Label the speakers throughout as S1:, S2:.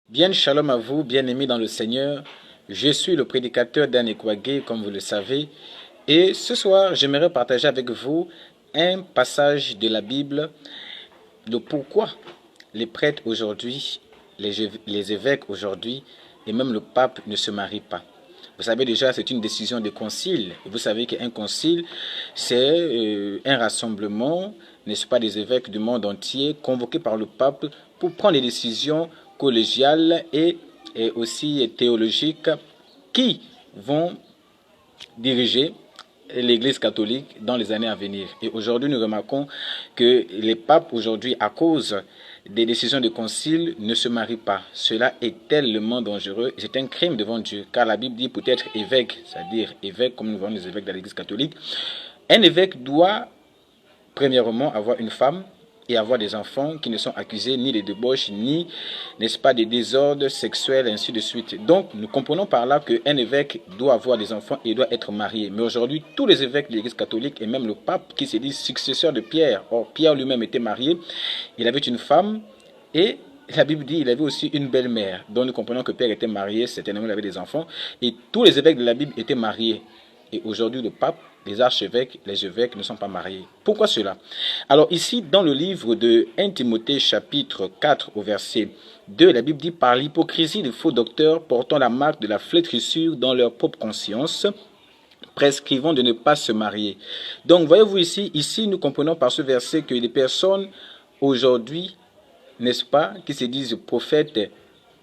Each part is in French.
S1: Bien shalom à vous, bien-aimés dans le Seigneur. Je suis le prédicateur Dan Ekwagé, comme vous le savez. Et ce soir, j'aimerais partager avec vous un passage de la Bible, de pourquoi les prêtres aujourd'hui, les évêques aujourd'hui, et même le pape ne se marient pas. Vous savez déjà, c'est une décision de concile. Vous savez qu'un concile, c'est un rassemblement, n'est-ce pas, des évêques du monde entier, convoqués par le pape pour prendre des décisions collégiales et aussi théologiques qui vont diriger l'Église catholique dans les années à venir. Et aujourd'hui, nous remarquons que les papes, aujourd'hui, à cause des décisions de concile, ne se marient pas. Cela est tellement dangereux. C'est un crime devant Dieu, car la Bible dit peut-être évêque, c'est-à-dire évêque comme nous voyons les évêques de l'Église catholique. Un évêque doit, premièrement, avoir une femme et avoir des enfants qui ne sont accusés ni de débauche, ni, n'est-ce pas, des désordres sexuels, ainsi de suite. Donc, nous comprenons par là qu'un évêque doit avoir des enfants et doit être marié. Mais aujourd'hui, tous les évêques de l'Église catholique et même le pape qui se dit successeur de Pierre, or Pierre lui-même était marié, il avait une femme et la Bible dit qu'il avait aussi une belle-mère. Donc, nous comprenons que Pierre était marié, certainement il avait des enfants, et tous les évêques de la Bible étaient mariés. Et aujourd'hui, le pape, les archevêques, les évêques ne sont pas mariés. Pourquoi cela? Alors ici, dans le livre de 1 Timothée chapitre 4 au verset 2, la Bible dit « Par l'hypocrisie de faux docteurs portant la marque de la flétrissure dans leur propre conscience, prescrivant de ne pas se marier. » Donc voyez-vous ici nous comprenons par ce verset que les personnes aujourd'hui, n'est-ce pas, qui se disent prophètes,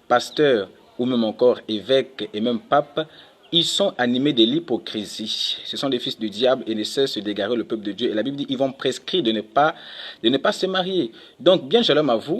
S1: pasteurs ou même encore évêques et même papes, ils sont animés de l'hypocrisie. Ce sont des fils du diable et ne cessent d'égarer le peuple de Dieu. Et la Bible dit qu'ils vont prescrire de ne pas se marier. Donc, bien shalom à vous.